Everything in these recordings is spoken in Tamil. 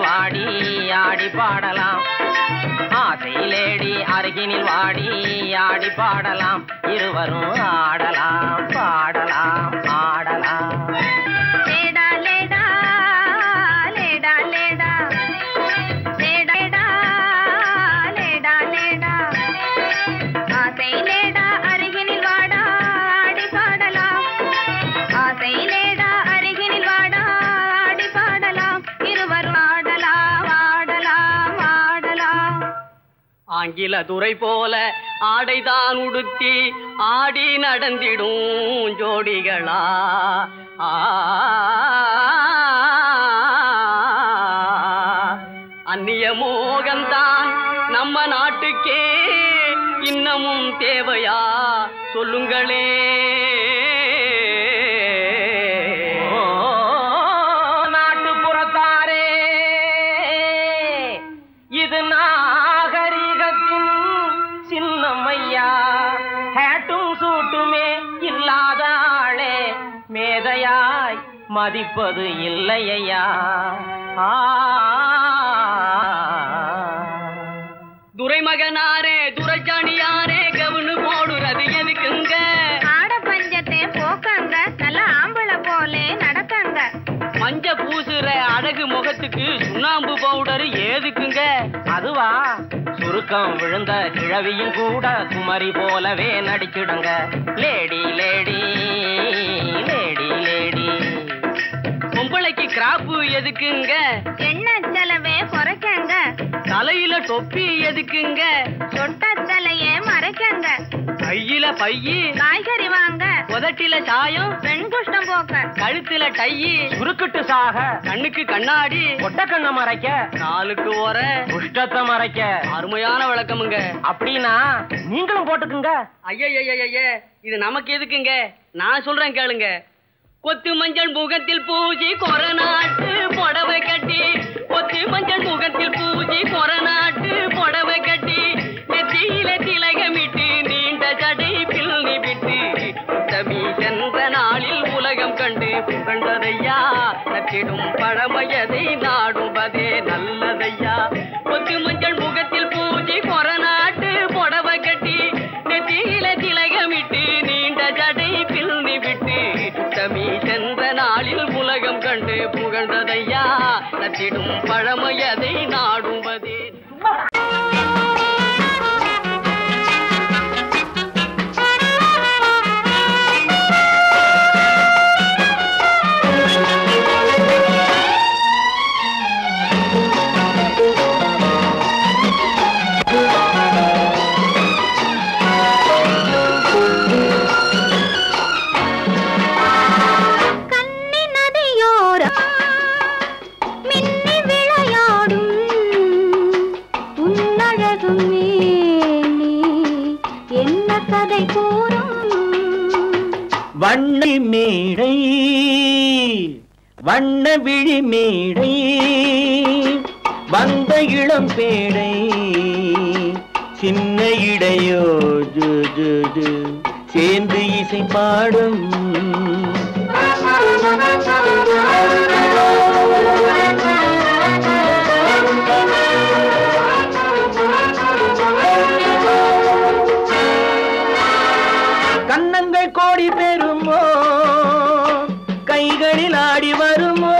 அருகினில் வாடி ஆடி பாடலாம். ஆசை லேடி அருகினில் வாடி ஆடி பாடலாம். இருவரும் ஆடலாம் பாடலாம் ஆடலாம். லேடா லேடா லேடா லேடா லேடா லேடா லேடா ஆசை லேடா அருகினில் வாடா ஆடி பாடலாம். ஆசை லேடா அருகினில் வாடா ஆடி பாடலாம். இருவரும் ஆடலாம் ஆடலாம் ஆடலாம். ஆங்கில துறை போல ஆடைதான் உடுத்தி ஆடி நடந்திடும் ஜோடிகளா அந்நிய மோகம்தான் நம்ம நாட்டுக்கே இன்னமும் தேவையா சொல்லுங்களே. நாட்டுப்புறத்தாரே, இது நாகரிகத்தின் சின்னம்மையா. ஹேட்டும் சூட்டுமே இல்லாத ஆளே மேதையாய் மதிப்பது இல்லையா. துரைமகனாரே துரைச்சாணியாரே கவுனு போடுறது எதுக்குங்க? ஆட பஞ்சத்தை போக்கங்க, நல்ல ஆம்பளை போலே நடக்கங்க. மஞ்ச பூசுற அழகு முகத்துக்கு சுண்ணாம்பு பவுடர் ஏதுக்குங்க? அதுவா, சுருக்கம் விழுந்த கிழவியும் கூட குமரி போலவே நடிச்சிடுங்க. Lady lady lady lady. பொம்பளைக்கு கிராப்பு எதுக்குங்க? எண்ணெய் செலவே குறைக்கங்க. தலையில தொப்பி எதுக்குங்க? சொட்ட தலையே மறைக்கங்க. கையில பையி காய்கறி வாங்க. உதட்டில சாயம் பெண் குஷ்டம் போக்க. கழுத்துல டையி சுருக்கிட்டு சாக. கண்ணுக்கு கண்ணாடி ஒட்ட கண்ணை மறைக்க. நாளுக்கு ஒர குஷ்டத்தை மறைக்க. அருமையான விளக்கமுங்க. அப்படின்னா நீங்களும் போட்டுக்குங்க. ஐய இது நமக்கு எதுக்குங்க? நான் சொல்றேன் கேளுங்க. கொத்து மஞ்சள் முகத்தில் பூஜி கொரநாட்டு புடவை கட்டி. கொத்து மஞ்சள் முகத்தில் பூஜி கொரநாட்டு புடவை கட்டி. நெத்தியில திலகமிட்டு நீண்ட ஜடை பில்லி விட்டு உத்தமி சென்ற நாளில் உலகம் கண்டு புகழ்ந்ததையா. நச்சிடும் பழமையதை நாடுவதே நல்லதையா. கொத்து மஞ்சள் முகத்தில் பூஜி கொரநாட்டு புடவை கட்டி. நெத்தியில திலகமிட்டு நீண்ட ஜடை பில்லி விட்டு உத்தமி சென்ற நாளில் உலகம் கண்டு புகழ்ந்ததையா. நச்சிடும் பழமையதை நாடுவதே. வண்ண மேடை வண்ண விழி மேடை வந்த இளம் பேடை சின்ன இடையோ சேர்ந்து இசை பாடும். கண்ணங்கள் கோடி பெறுமோ, கைகளில் ஆடி வருமோ.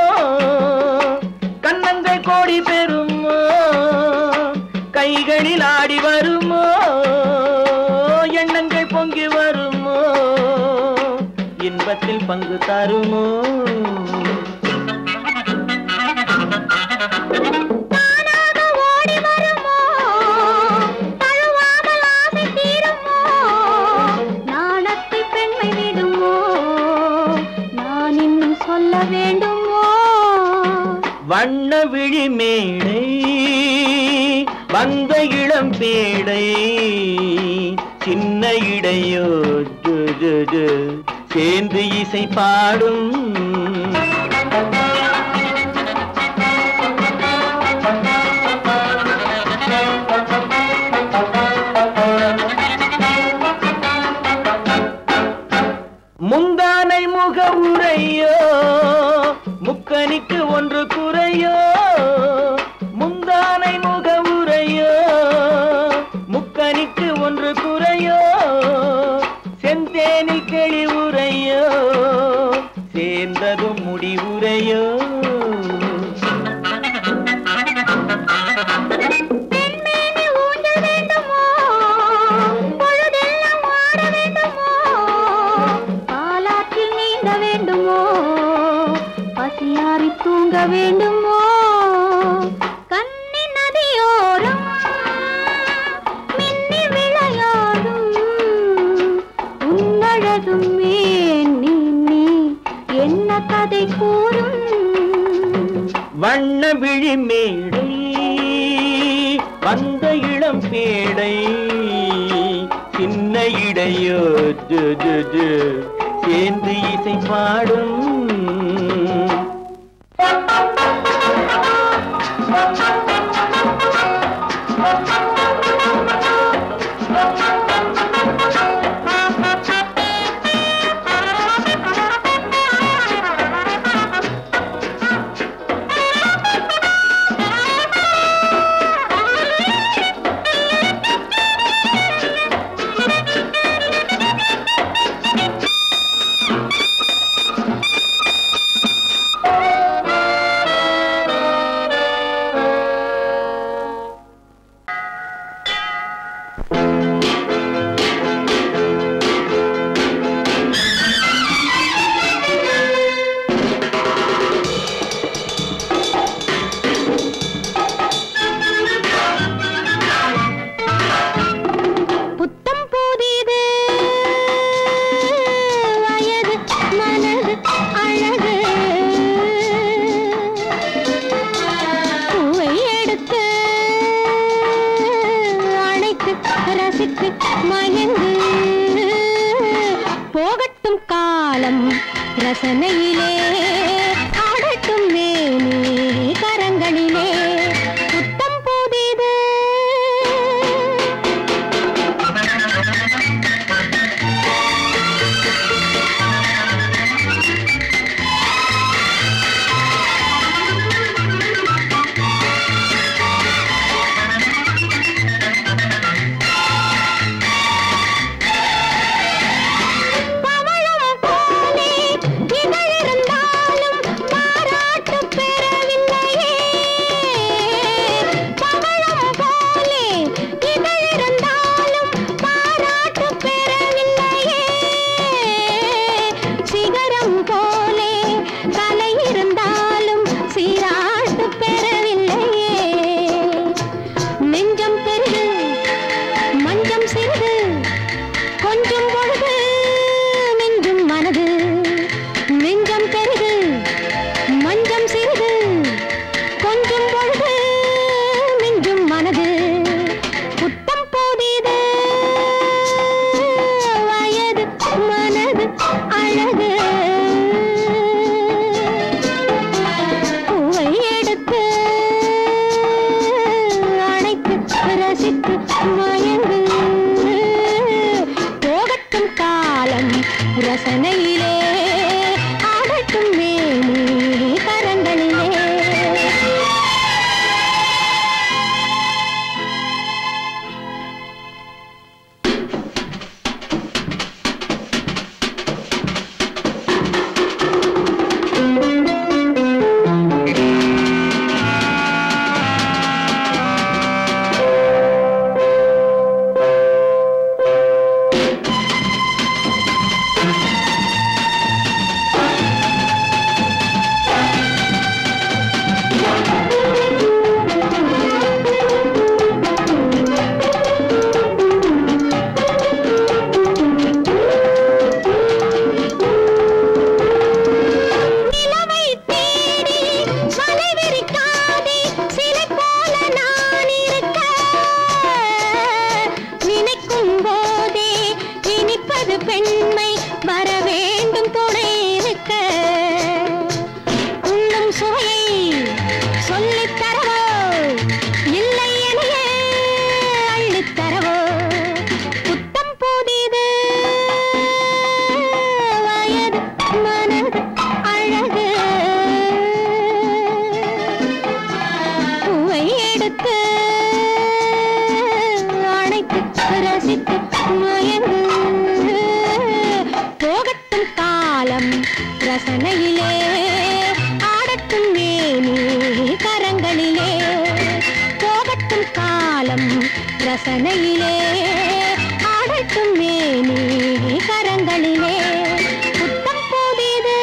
கண்ணங்கள் கோடி பெறுமோ, கைகளில் ஆடி வருமோ. எண்ணங்கள் பொங்கி வருமோ, இன்பத்தில் பங்கு தருமோ. வண்ண விழி மேடை வந்த இளம் பேடை சின்ன இடையோ சேர்ந்து இசை பாடும். முந்தானை முக உரையோ, முக்கனிக்கு ஒன்று குறையோ. மேடை வந்த இளம் பேடை சின்ன இடையோ சேர்ந்து இசை பாடும் ரசனையிலே ஆடட்டும் மேனி கரங்களிலே புத்தம் புதிது ரசனையிலே ஆடட்டும் மேனி கரங்களிலே பெண்மை வர வேண்டும் துணை இருக்க உண்ணும் சுவையை சொல்லித் தரவோ இல்லை எனையே அள்ளித் தரவோ புத்தம் புதிது வயது மனது அழகு பூவை எடுத்து அணைத்து ரசித்து மயங்கு போகட்டும் காலம் ரசனையிலே ஆடட்டும் மேனி கரங்களிலே போகட்டும் காலம் ரசனையிலே ஆடட்டும் மேனி கரங்களிலே புத்தம் புதிது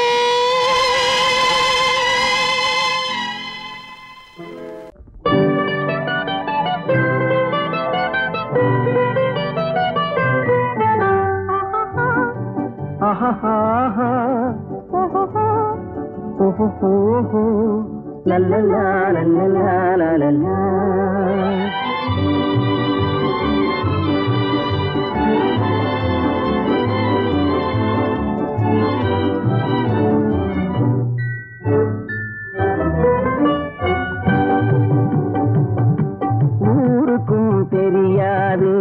லல்லலா லல்லலா லல்லலா. ஊருக்கும் தெரியாது,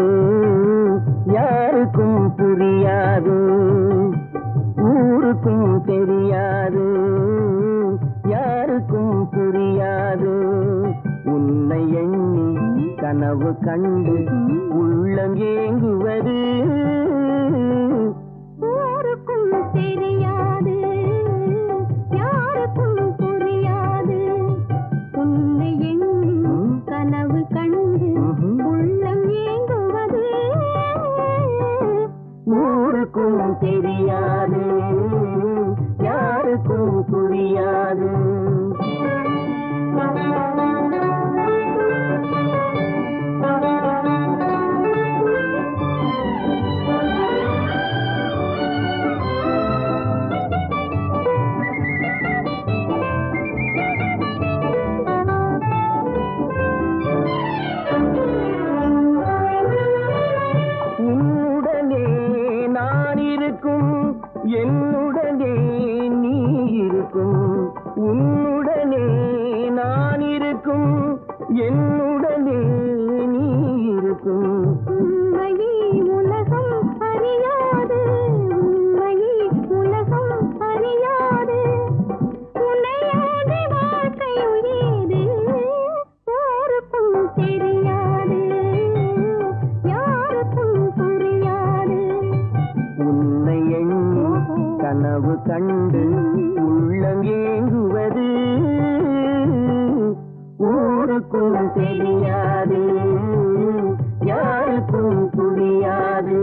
யாருக்கும் புரியாது. ஊருக்கும் தெரியாது, யாருக்கும் புரியாது. உன்னை எண்ணி கனவு கண்டு உள்ளம் ஏங்குவது. ஊருக்கும் தெரியாது, யாருக்கும் புரியாது. உன்னை எண்ணி கனவு கண்டு உள்ளம் ஏங்குவது. ஊருக்கும் தெரியாது, யாருக்கும் புரியாது. உன்னுடனே நான் இருக்கும், என்னுடனே நீ இருக்கும். உன்னுடனே நான் இருக்கும், என்னுடனே நீ இருக்கும். உண்மையே உலகம் அறியாது, உண்மையே உலகம் அறியாது. உன்னையாதி வாழ்க்கையும் ஏது. ஊருக்கும் தெரியாது, யாருக்கும் புரியாது. உன்னை எண்ணி கனவு கண்டு உள்ளம் ஏங்குவது. ஊருக்கும் தெரியாது, யாருக்கும் புரியாது.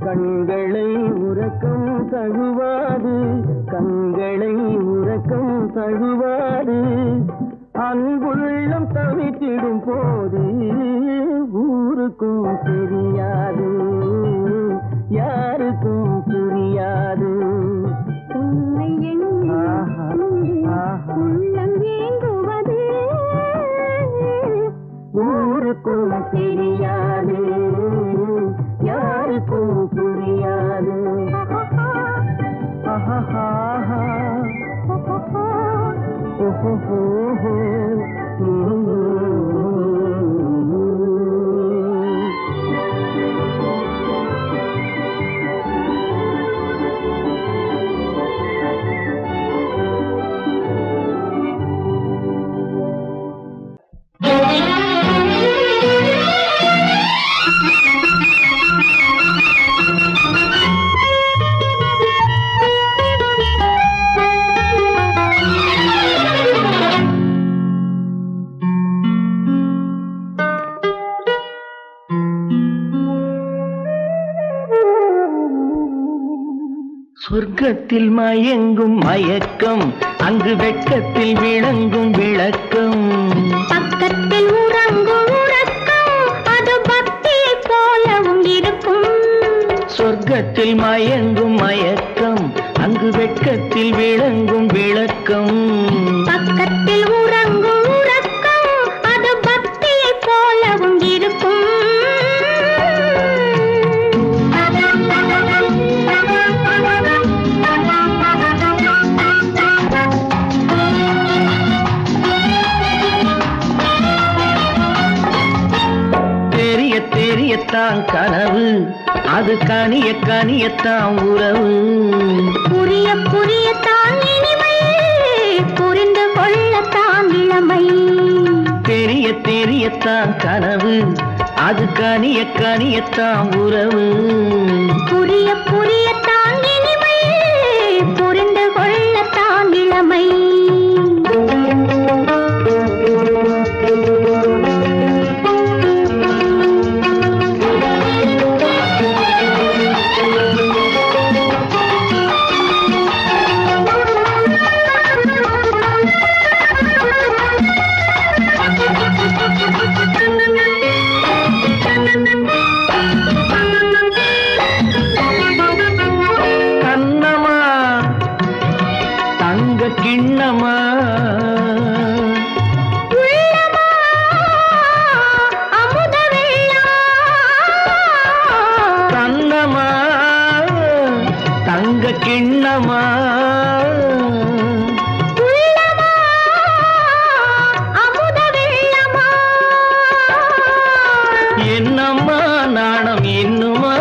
கண்களை உறக்கம் தழுவாது, கண்களை உறக்கம் தழுவாது. அன்புள்ளம் தவித்திடும் போது ஊருக்கும் தெரியாது, யாருக்கும் புரியாது. உன்னை எண்ணி உள்ளம் ஏங்குவது. ஊருக்கும் தெரியாது, யாருக்கும் புரியாது. சொர்க்கத்தில் மயங்கும் மயக்கம், அங்கு வெட்கத்தில் விளங்கும் விளக்கம். பக்கத்தில் உறங்கும் உறக்கம், அது பக்தியை போலவும் இருக்கும். சொர்க்கத்தில் மயங்கும் மயக்கம், அங்கு வெட்கத்தில் விளங்கும் விளக்கம். பக்கத்தில் உறங்கும் உறக்கம், அது பக்தியை போலவும் இருக்கும். தெரியத்தான் கனவு, அது கனிய கனியத்தான் உறவு. புரிய புரியத்தான் இனிமை, புரிந்து கொள்ளத்தான் இளமை. தெரியத்தான் கனவு, அது கனிய கனியத்தான் உறவு. புரிய புரியத்தான் இனிமை, புரிந்து கொள்ளத்தான் இளமை. கிண்ணமா அமுத வெள்ளமா, கண்ணமா தங்க கிண்ணமா அமுத வெள்ளமா. என்னம்மா நாணம் இன்னுமா?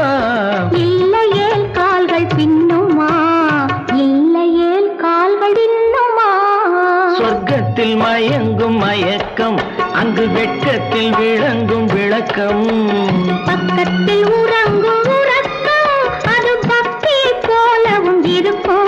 இல்லையேல் கால்கள் பின்னுமா, இல்லையேல் கால்கள் இன்னுமா. சொர்க்கத்தில் மயங்கும் மயக்கம், அங்கு வெட்கத்தில் விளங்கும் விளக்கம். பக்கத்தில் உறங்கும் உறக்கம், அது பக்தி போலவும் இருக்கும்.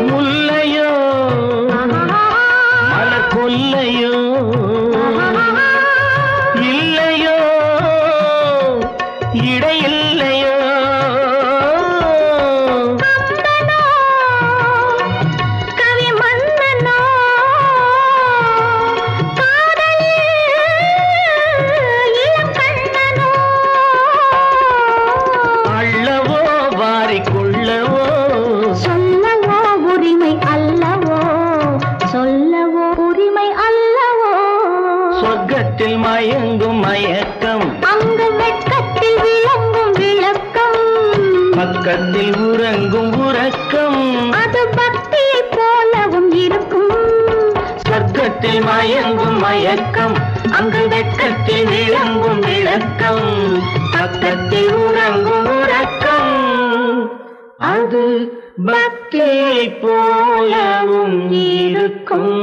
முல்லையோ மலர் கொல்லையோ, இல்லையோ இடையில்லையோ. கவி மன்னனோ காதலில் இளம் கண்ணனோ, அள்ளவோ வாரிக்கொள்ளவோ, சொல்லவோ உரிமை அல்லவோ, சொல்லவோ உரிமை அல்லவோ. சொர்க்கத்தில் மயங்கும் மயக்கம், அங்கு வெட்கத்தில் விளங்கும் விளக்கம். பக்கத்தில் உறங்கும் உறக்கம். அது பக்தியை போலவும் இருக்கும். சொர்க்கத்தில் மயங்கும் மயக்கம், அங்கு வெட்கத்தில் விளங்கும் விளக்கம். பக்கத்தில் உறங்கும் உறக்கம். அது பக்தியை போலவும் இருக்கும்.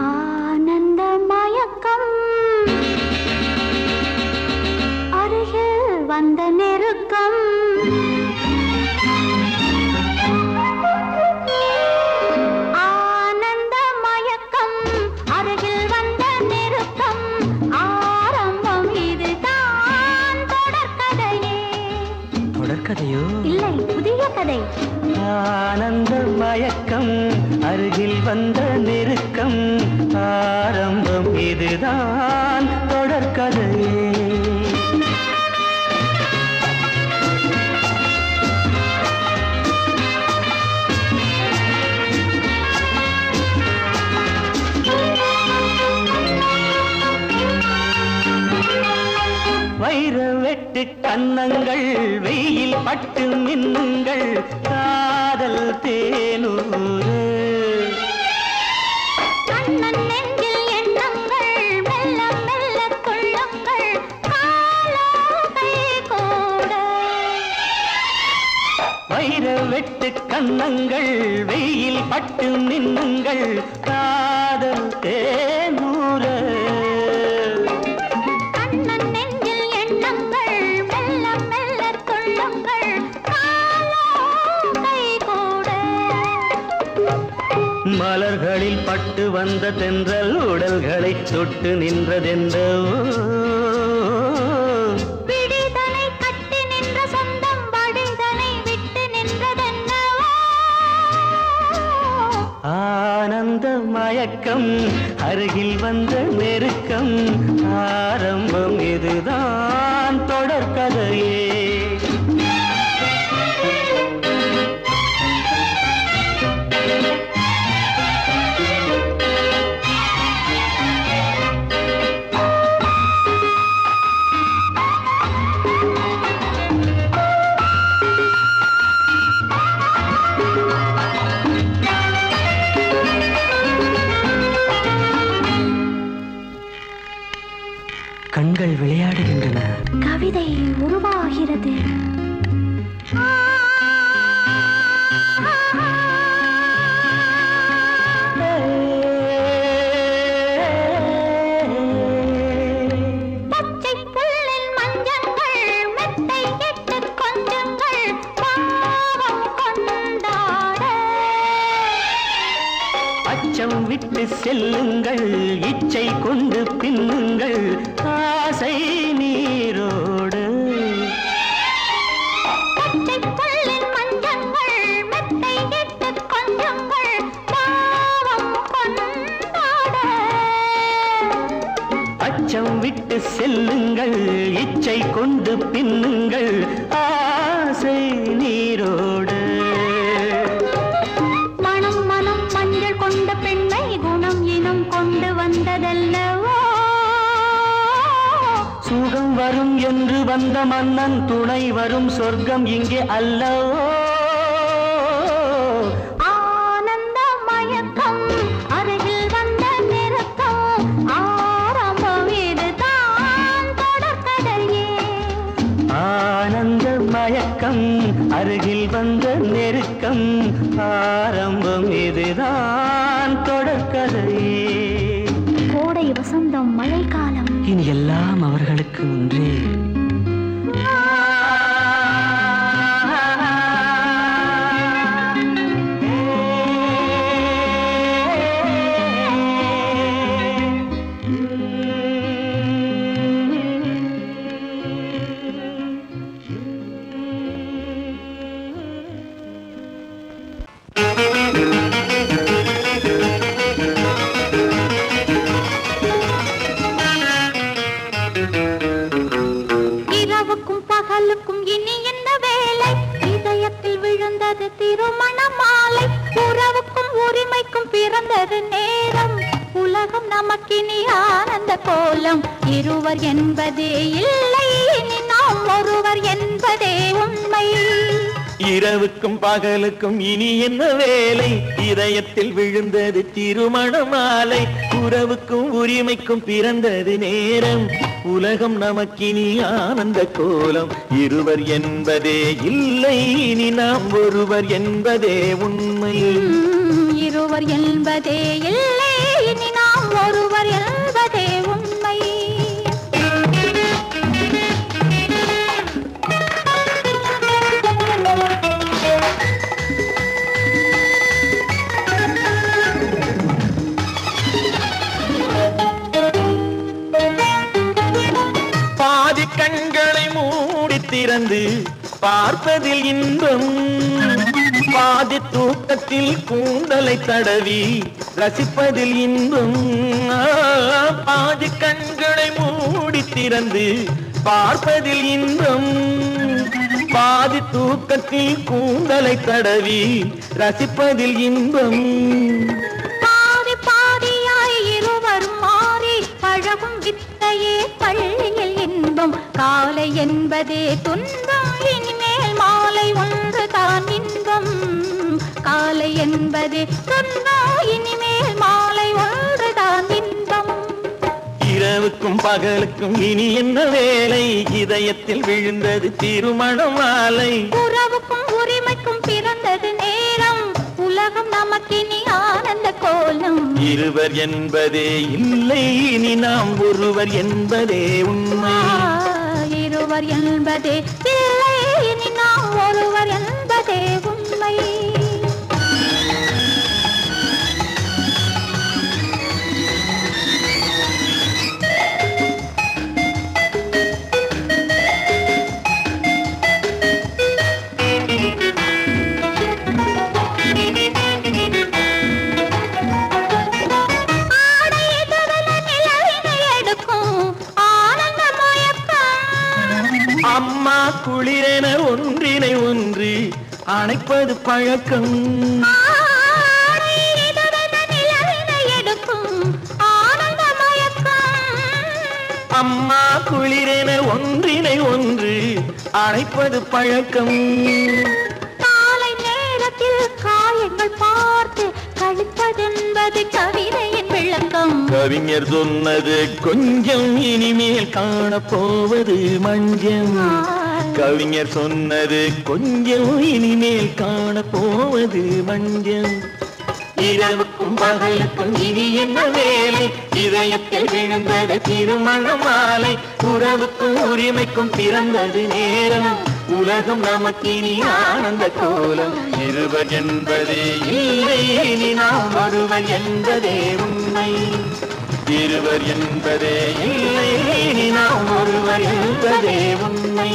ஆனந்த மயக்கம், அருகில் வந்த நெருக்கம். ஆனந்த மயக்கம், அருகில் வந்த நெருக்கம். ஆரம்பம் இதுதான் தொடர்கதையே. தொடர்கதையோ? இல்லை, புதிய கதை. ஆனந்த மயக்கம், அருகில் வந்த நெருக்கம். ஆரம்பம் இதுதான் தொடர்கதையே. வைர வெட்டு கன்னங்கள், வெயில் பட்டு மின்னுங்கள், காதல் தேனூறு. கண்ணன் நெஞ்சில் எண்ணங்கள், மெல்ல மெல்ல கொள்ளுங்கள், காலம் கை கூட. வைர வெட்டு கன்னங்கள், வெயில் பட்டு மின்னுங்கள், காதல் தேனூறு. கண்ணன் நெஞ்சில் எண்ணங்கள், மெல்ல மெல்ல கொள்ளுங்கள், காலம் கை கூட. மலர்களில் பட்டு வந்த தென்றல் உடல்களை தொட்டு நின்றதென்றோ. விடிதலை கட்டி நின்ற சொந்தம் வடிதலை விட்டு நின்றதென்னவோ. அருகில் வந்த நெருக்கம் ஆரம்பம் இதுதான் தொடர்கதையே. கண்கள் விளையாடுகின்றன, கவிதை உருவாகிறது. பச்சை புல்லில் மஞ்சங்கள் மெத்தை இட்டு கொஞ்சங்கள் பாவம் கொண்டாட. அச்சம் விட்டு செல்லுங்கள், இச்சை கொண்டு பின்னுங்கள், ஆசை நீரோடு. பச்சை புல்லின் மஞ்சங்கள் மெத்தை இட்டு கொஞ்சங்கள் பாவம் கொண்டாட. அச்சம் விட்டு செல்லுங்கள், இச்சை கொண்டு பின்னுங்கள், ஆசை நீரோடு. மனம் மனம் மஞ்சள் கொண்ட பெண்ணை குணம் இனம் கொண்டு வந்ததல்லவோ. சுகம் வரும் என்று வந்த மன்னன் துணை வரும் சொர்க்கம் இங்கே அல்லவோ. ஆனந்த மயக்கம் அருகில் வந்த நெருக்கம் ஆரம்பம் இதுதான் தொடர்கதையே. ஆனந்த மயக்கம் அருகில் வந்த நெருக்கம் ஆரம்பம் இதுதான் தொடர்கதையே. கோடை வசந்தம் மழைக்காலம் இனி எல்லாம் அவர்களுக்கு ஒன்றே. இரவுக்கும் பகலுக்கும் இனி என்ன வேலை? இதயத்தில் விழுந்தது திருமண மாலை. உறவுக்கும் உரிமைக்கும் பிறந்தது நேரம். உலகம் நமக்கினி ஆனந்த கோலம். இருவர் என்பதே இல்லை, இனி நாம் ஒருவர் என்பதே உண்மை. இரவுக்கும் பகலுக்கும் இனி என்ன வேலை? இதயத்தில் விழுந்தது திருமண மாலை. உறவுக்கும் உரிமைக்கும் பிறந்தது நேரம். உலகம் நமக்கினி ஆனந்த கோலம். இருவர் என்பதே இல்லை, இனி நாம் ஒருவர் என்பதே உண்மை. இருவர் என்பதே இல்லை, இனி நாம் ஒருவர் என்பதே உண்மை. பாதி கண்களை மூடி திறந்து பார்ப்பதில் இன்பம். பாதி தூக்கத்தில் கூந்தலை தடவி ரசிப்பதில் இன்பம். பாதி கண்களை மூடி திறந்து பார்ப்பதில் இன்பம். பாதி தூக்கத்தில் கூந்தலை தடவி ரசிப்பதில் இன்பம். பாதி பாதியாய் இருவரும் மாறி பழகும் வித்தையே பள்ளியில் இன்பம். காலை என்பதே துன்பம், இனிமேல் மாலை ஒன்று தான் இன்பம். காலை என்பதே துன்பம், இனிமேல் மாலை ஒன்று தான் இன்பம். இரவுக்கும் பகலுக்கும் இனி என்ன வேலை? இதயத்தில் விழுந்தது திருமண மாலை. உறவுக்கும் உரிமைக்கும் பிறந்தது நேரம். உலகம் நமக்கினி ஆனந்த கோலம். இருவர் என்பதே இல்லை, இனி நாம் ஒருவர் என்பதே உண்மை. இருவர் என்பதே இல்லை, இனி நாம் ஒருவர் என்பதே உண்மை. ஆடையை அம்மா குளிரென ஒன்றினை ஒன்று அணைப்பது பழக்கம். அம்மா குளிரென ஒன்றினை ஒன்று அணைப்பது பழக்கம். காலை நேரத்தில் காயங்கள் பார்த்து கழிப்பதென்பது கவிதையின் விளக்கம். கவிஞர் சொன்னது கொஞ்சம் இனிமேல் காணப்போவது மஞ்சம். கவிஞர் சொன்னது கொஞ்சம் இனிமேல் காணப்போவது மஞ்சம். இரவுக்கும் பகலுக்கும் இனி என்ன வேலை? இதயத்தில் விழுந்தது திருமண மாலை. உறவுக்கும் உரிமைக்கும் பிறந்தது நேரம். உலகம் நமக்கினி ஆனந்த கோலம். இருவர் என்பதே இல்லை, இனி நாம் ஒருவர் என்பதே உண்மை. இருவர் என்பதே இல்லை, இனி நாம் ஒருவர் என்பதே உண்மை.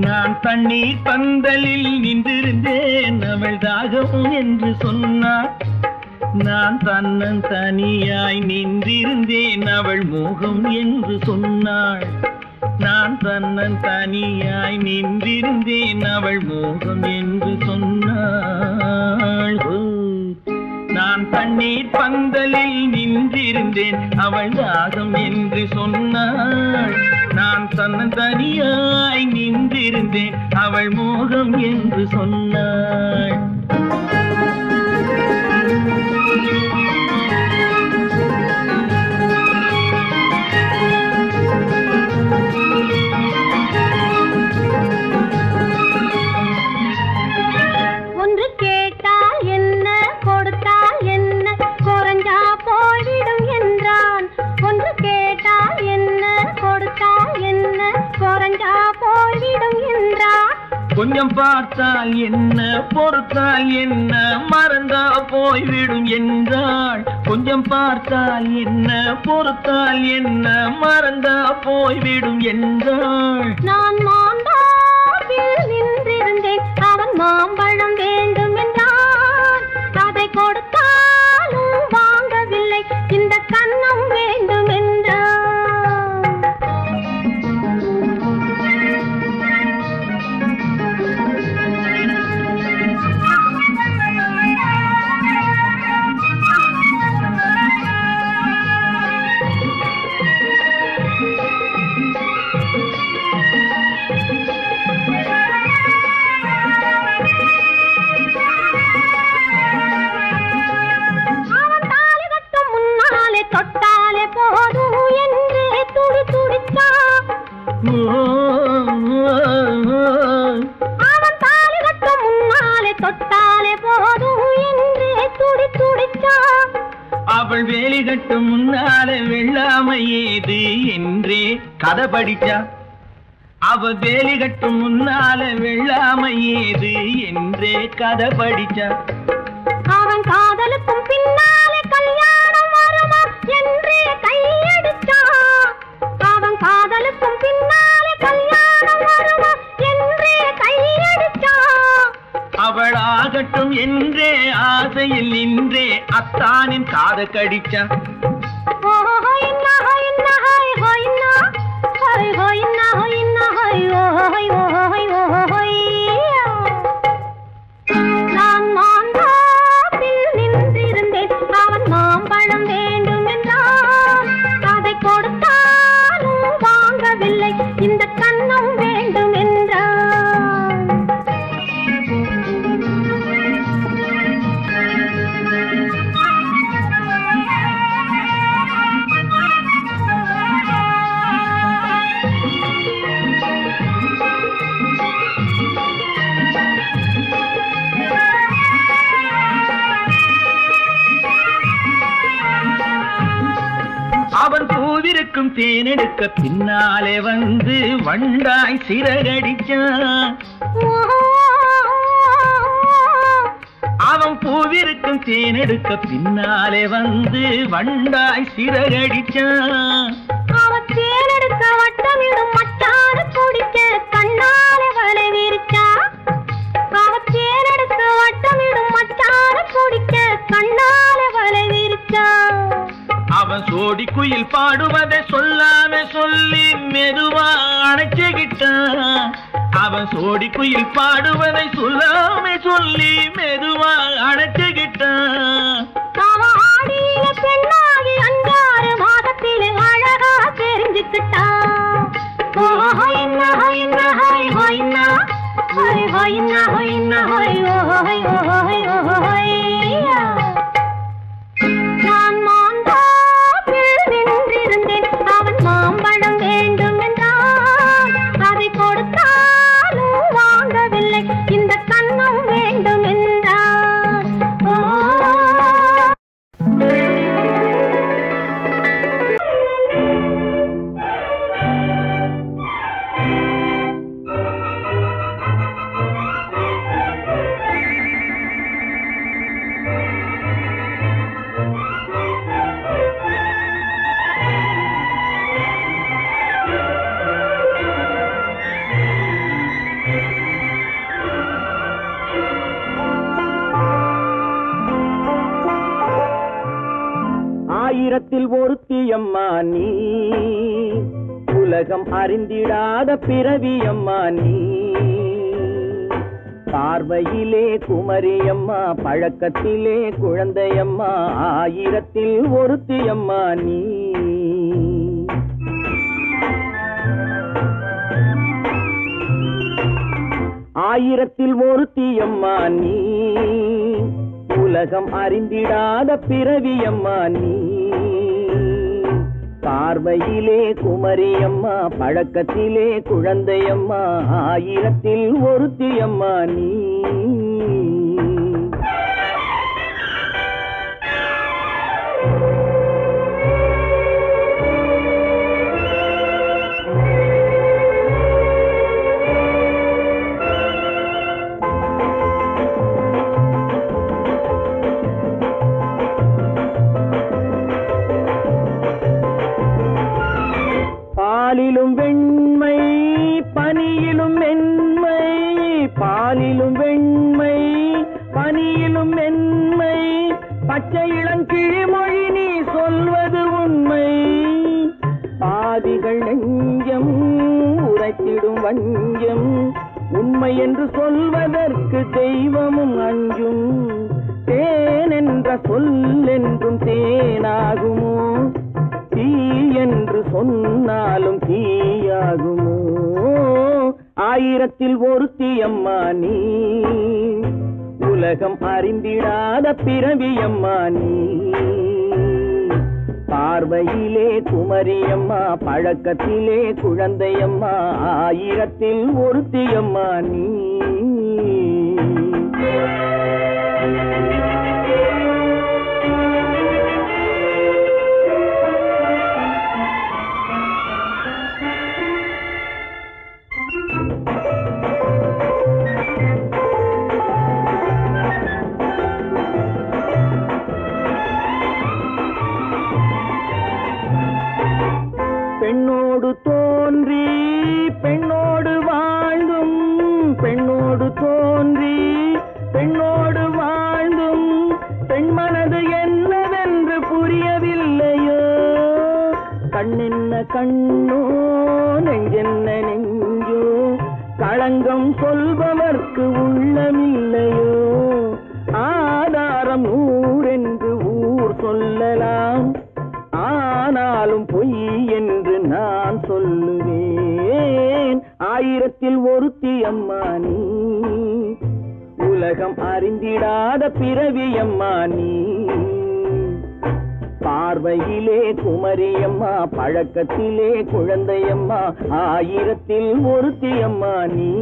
நான் தண்ணீர் பந்தலில் நின்றிருந்தேன், அவள் தாகம் என்று சொன்னாள். நான் தன்னன் தனியாய் நின்றிருந்தேன், அவள் மோகம் என்று சொன்னாள். நான் தன்னன் தனியாய் நின்றிருந்தேன், அவள் மோகம் என்று சொன்னாள். நான் தண்ணீர் பந்தலில் நின்றிருந்தேன், அவள் தாகம் என்று சொன்னாள். நான் தன்னன் தனியாய் நின்றிருந்தேன், அவள் மோகம் என்று சொன்னாள். ஒன்று கேட்டால் என்ன, கொடுத்தால் என்ன, குறைஞ்சா போய்விடும் என்றான். ஒன்று கேட்டால் என்ன, கொடுத்தால் என்ன, குறைஞ்சா போய்விடும் என்றான். கொஞ்சம் பார்த்தால் என்ன, பொறுத்தால் என்ன, மறந்தா போய்விடும் என்றாள். கொஞ்சம் பார்த்தால் என்ன, பொறுத்தால் என்ன, மறந்தா போய்விடும் என்றாள். நான் மாந்தாவில் நின்றிருந்தேன், அவன் மாம்பழம் வேண்டும் என்றான். அதை கொடுத்தாலும் வாங்கவில்லை, இந்த கன்னம் வேண்டும் என்றான். தொட்டாலே போதும் என்றே துடி துடித்தான். அவன் தாலி கட்டும் முன்னாலே தொட்டாலே போதும் என்றே துடி துடித்தான். அவள் வேலி கட்டும் முன்னாலே வெள்ளாமை ஏது என்றே கதை படிச்சா. அவள் வேலி கட்டும் முன்னாலே வெள்ளாமை ஏது என்றே கதை படிச்சா. அவன் காதலுக்கும் பின்னாலே கல்யாணம் வருமா என்றே கையடிச்சான். அவன் காதலுக்கும் பின்னாலே கல்யாணம் வருமா என்றே கையடிச்சான். அவள் ஆகட்டும் என்றே ஆசையில் நின்றே அத்தானின் காத கடிச்சா. பூவிருக்கும் தேனெடுக்க பின்னாலே வந்து வண்டாய் சிறகடிச்சான். அவன் பூவிருக்கும் தேனெடுக்க பின்னாலே வந்து வண்டாய் சிறகடிச்சான். அவன் தேனெடுக்க வட்டமிடும் மட்டான குடிக்க கண்ணாலே வலை விரிச்சா. அவன் தேனெடுக்க வட்டமிடும் மட்டான குடிக்க கண்ணாலே வலை விரிச்சா. அவன் சோடி குயில் பாடுவதை சொல்லாம சொல்லி மெதுவா அணைச்சுக்கிட்டான். அவன் சோடி குயில் பாடுவதை சொல்லாம சொல்லி மெதுவா அணைச்சுக்கிட்டான். அவன் ஆடிய பெண்ணாகி 5-6 மாதத்திலே அழகா தெரிஞ்சுக்கிட்டான். நான் மாந்தாப்பில் நின்றிருந்தேன். அவன் மாம்பழம் வேண்டும் என்றான். அதை கொடுத்தாலும் வாங்கவில்லை. இந்த கண்ணம் வேண்டும் என்றான். ஆயிரத்தில் ஒருத்தியம்மா நீ, உலகம் அறிந்திடாத பிறவியம்மா நீ. பார்வையிலே குமரியம்மா, பழக்கத்திலே குழந்தையம்மா. ஆயிரத்தில் ஒருத்தியம்மா நீ. ஆயிரத்தில் ஒருத்தியம்மா நீ, உலகம் அறிந்திடாத பிறவியம்மா நீ. பார்வையிலே குமரியம்மா, பழக்கத்திலே குழந்தையம்மா. ஆயிரத்தில் ஒருத்தியம்மா நீ. பாலிலும் வெண்மை, பனியிலும் மென்மை. பாலிலும் வெண்மை, பனியிலும் மென்மை. பச்சை இளங்கிழிமொழி நீ சொல்வது உண்மை. பாதிகள் நெஞ்சம் உரைத்திடும் வஞ்சம். உண்மை என்று சொல்வதற்கு தெய்வமும் அஞ்சும். தேன் என்ற சொல் என்றும் தேனாகுமோ? தீ என்று சொன்னாலும் தீயாகுமோ? ஆயிரத்தில் ஒருத்தியம்மா நீ, உலகம் அறிந்திடாத பிறவியம்மா நீ. பார்வையிலே குமரியம்மா, பழக்கத்திலே குழந்தையம்மா. ஆயிரத்தில் ஒருத்தியம்மா நீ. பெண்ணோடு தோன்றி பெண்ணோடு வாழ்ந்தும், பெண்ணோடு தோன்றி பெண்ணோடு வாழ்ந்தும், பெண்மனது என்னவென்று புரியவில்லையோ? கண்ணென்ன கண்ணோ, நெஞ்சென்ன நெஞ்சோ, களங்கம் சொல்பவர்க்கு உள்ளமில்லையோ? ஆதாரம் 100 என்று ஊர் சொல்லலாம், ஆனாலும் பொய் என்று நான் சொல்லுவேன். ஆயிரத்தில் ஒருத்தியம்மா நீ, உலகம் அறிந்திடாத பிறவியம்மா நீ. பார்வையிலே குமரியம்மா, பழக்கத்திலே குழந்தையம்மா. ஆயிரத்தில் ஒருத்தியம்மா நீ.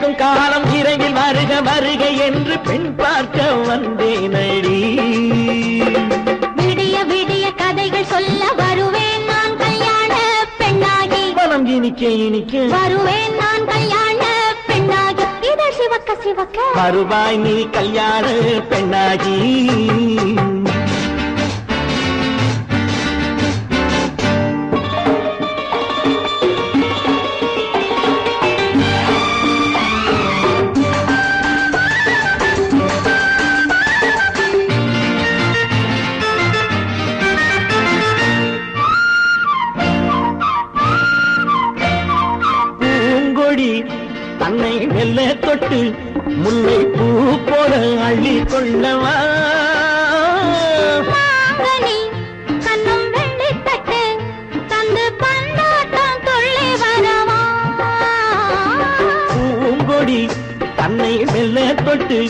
கேட்கும் காலம் விரைவில் வருக வருக என்று பெண் பார்க்க வந்தேனடி. விடிய விடிய கதைகள் சொல்ல வருவேன் நான் கல்யாண பெண்ணாகி. மனம் இனிக்க இனிக்க வருவேன் நான் கல்யாண பெண்ணாகி. இதழ் சிவக்க சிவக்க வருவாய் நீ கல்யாண பெண்ணாகி. தன்னை வெல்ல தொட்டு முல்லை பூ போல அள்ளி கொள்ளவா. கண்ணும் வெள்ளி தட்டு தந்து பந்தாட்டம் துள்ளி வரவா. பூங்கொடி தன்னை வெல்ல தொட்டு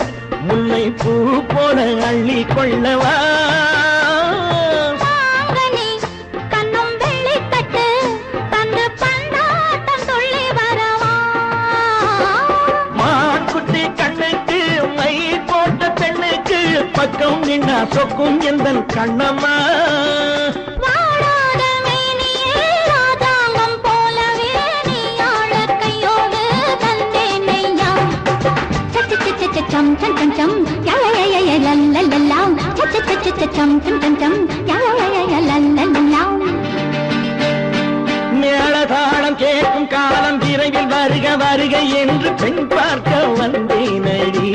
முல்லை பூ போல அள்ளி கொள்ளவா. பக்கம் நின்னா சொக்கும் எந்தன் கண்ணம்மா. வாழாத மேனியே ராஜாங்கம் போலவே நீ ஆழ கையோடு தந்தேனையா. சச்ச சச்ச சச்சம் சம் சம் யய லல்லல்லாம். சச்ச சச்ச சச்சம் சம் சம் யய லல்லல்லாம். மேளதாளம் கேட்கும் காலம் விரைவில் வருக வருக என்று பெண் பார்க்க வந்தேனடி.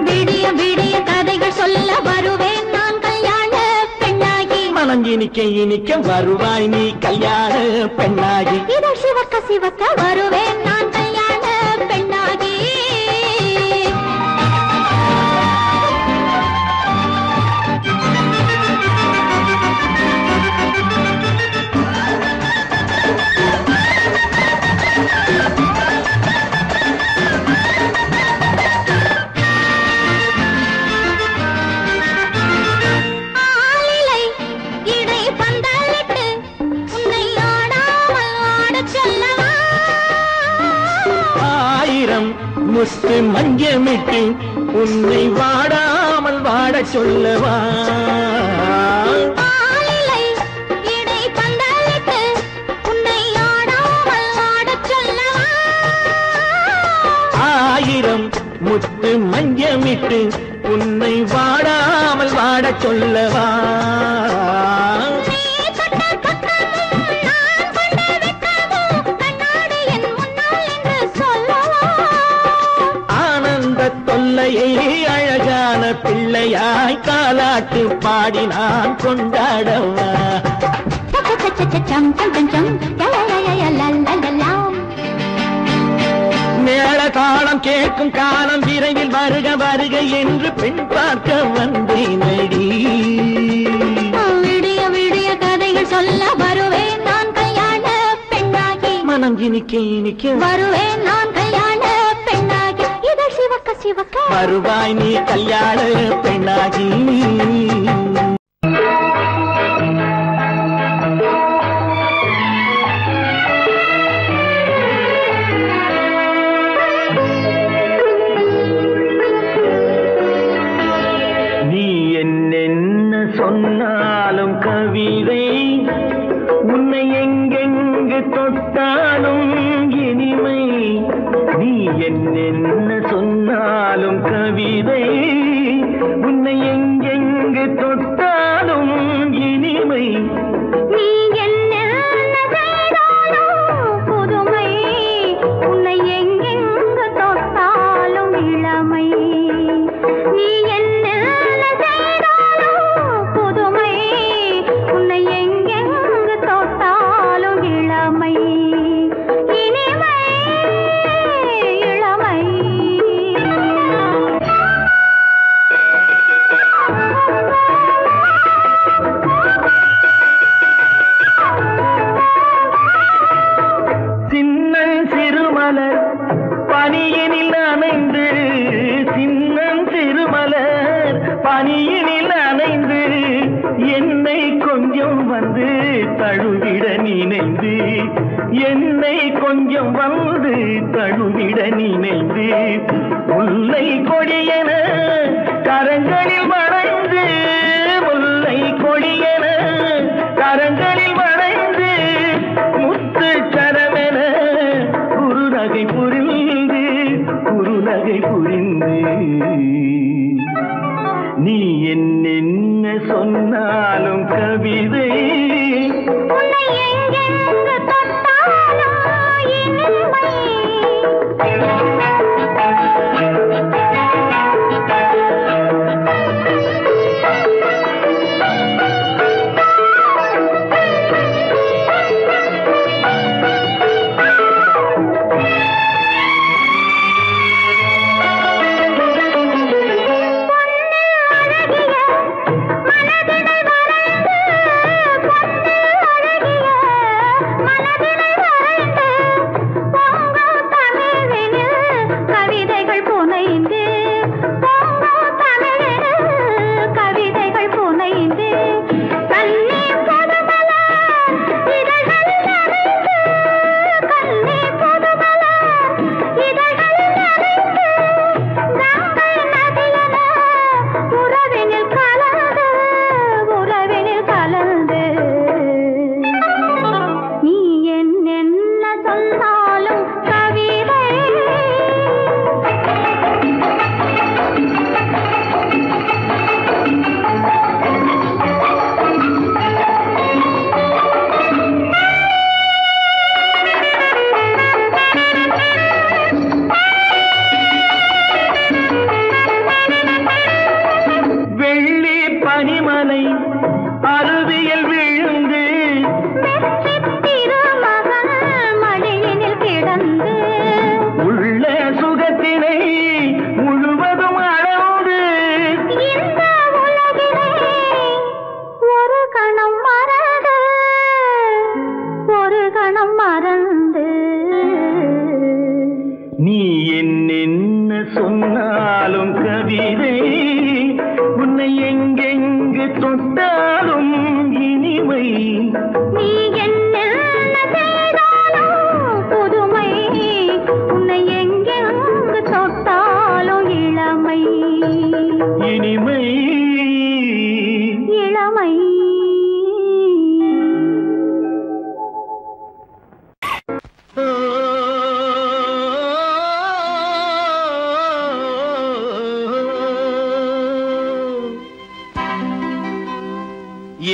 விடிய விடிய கதைகள் சொல்ல வருவேன் நான் கல்யாண பெண்ணாகி. மனம் இனிக்க இனிக்க வருவாய் நீ கல்யாண பெண்ணாகி. இதழ் சிவக்க சிவக்க வருவேன் நான் கல்யாண பெண்ணாகி. முத்து மஞ்சமிட்டு உன்னை வாடாமல் வாட சொல்லவா. ஆயிரம் முத்து மஞ்சமிட்டு உன்னை வாடாமல் வாட சொல்லவா. தொல்லையை அழகான பிள்ளையாய் காலாட்டு பாடி நான் கொண்டாடவா. மேள தாளம் கேட்கும் காலம் விரைவில் வருக வருக என்று பெண் பார்க்க வந்தேனடி. விடிய விடிய கதைகள் சொல்ல வருவேன் நான் கல்யாண பெண்ணாகி. மனம் இனிக்க இனிக்க வருவேன் நான் கல்யாண பெண்ணாகி. இதழ் சிவக்க சிவக்க வருவாய் நீ கல்யாண பெண்ணாகி. நீ என்னென்ன சொன்னாலும் கவிதை உன்னை எங்கெங்கு தொட்டாலும் இனிமை. நீ என்னென்ன சொன்னாலும் கவிதை உன்னை எங்கெங்கு தொட்டாலும் இனிமை. நீ என்ன புதுமை உன்னை எங்கெங்கு தொட்டாலும் இளமை. நீ என்ன புதுமை உன்னை எங்கெங்கு தொட்டாலும் இளமை. இனிமை இளமை. கொஞ்சம் வந்து தழுவிட நினைந்து என்னை கொஞ்சம் வந்து தழுவிட நினைந்து முல்லை கொடியன கரங்களில் வளைந்து முல்லை கொடியன கரங்களில் வளைந்து முத்து சரமென குறுநகை புரிந்து நீ என்ன சொன்னாலும் கவிதை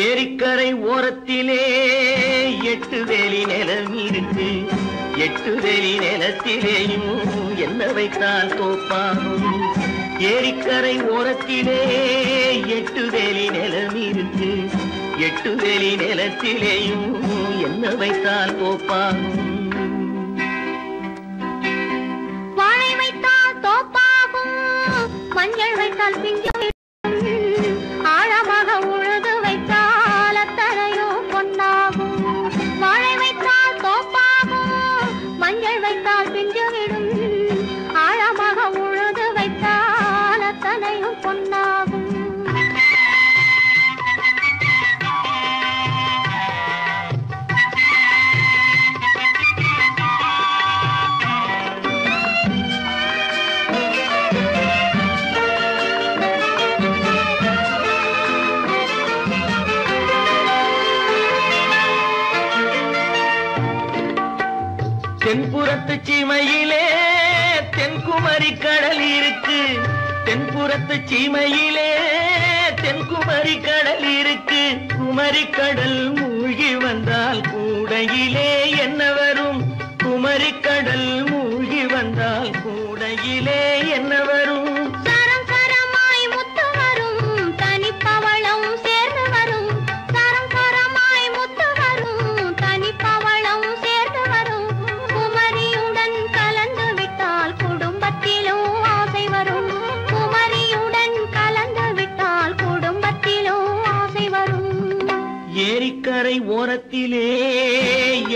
ஏரிக்கரை ஓரத்திலே 8 வேலி நிலம் இருக்கு. 8 வேலி நிலத்திலேயும் என்ன வைத்தால் தோப்பாகும். ஏரிக்கரை ஓரத்திலே 8 வேலி நிலம் இருக்கு. 8 வேலி நிலத்திலேயும் என்ன வைத்தால் தோப்பாகும். வாழை வைத்தால் தோப்பாகும், மஞ்சள் வைத்தால் பிஞ்சு, ஆழமாக உழுது வைத்தால் அத்தனையோ பொன்னாகும். வாழை வைத்தால் தோப்பாகும், மஞ்சள் வைத்தால் பிஞ்சு விடும், ஆழமாக உழுது வைத்தால் அத்தனையோ பொன்னாகும். தென்புறத்து சீமையிலே தென்குமரி கடல் இருக்கு. தென்புறத்து சீமையிலே தென்குமரி கடல் இருக்கு. குமரி கடல் மூழ்கி வந்தால் கூடையிலே என்ன வரும்? குமரி கடல் மூழ்கி வந்தால் கூடையிலே என்ன வரும்? சரம் சரமாய் முத்து வரும், தனிப்பவளம் சேர்ந்து வரும். சரம் சரமாய் முத்து வரும், தனிப்பவளம் சேர்ந்து வரும். குமரியுடன் கலந்து விட்டால் குடும்பத்திலும் ஆசை வரும். குமரியுடன் கலந்து விட்டால் குடும்பத்திலும் ஆசை வரும். ஏரிக்கரை ஓரத்திலே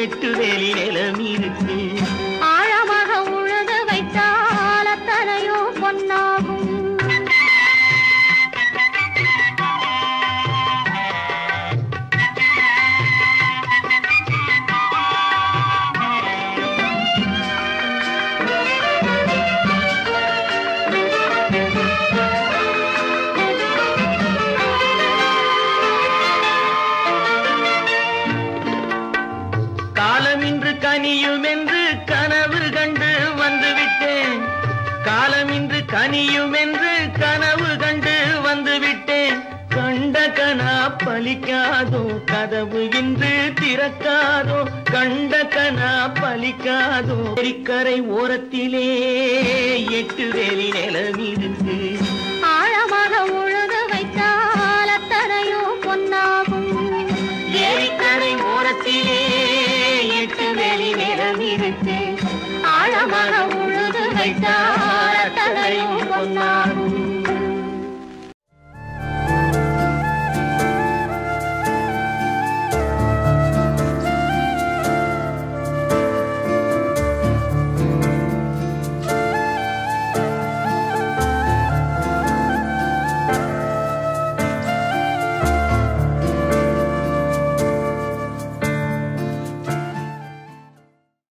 8 வேலி நிலம் இருக்கு. ஆழமாக உழுது வைத்தால் அத்தனையோ பொன்னாகும். கனியும் என்று கனவு கண்டு வந்து விட்டேன். கண்ட கனா பலிக்காதோ, கதவு இன்று திறக்காதோ. கண்ட கனா பலிக்காதோ. கரை ஓரத்திலே 8 வேலி நிலமிருக்கு. ஆழமாக உழுது வைத்தால் அத்தனையோ பொன்னாகும். ஏரிக்கரை ஓரத்திலே 8 வேலி நிலமிருக்கு. ஆழமாக உழுது வைத்தால் அத்தனையோ பொன்னாகும்.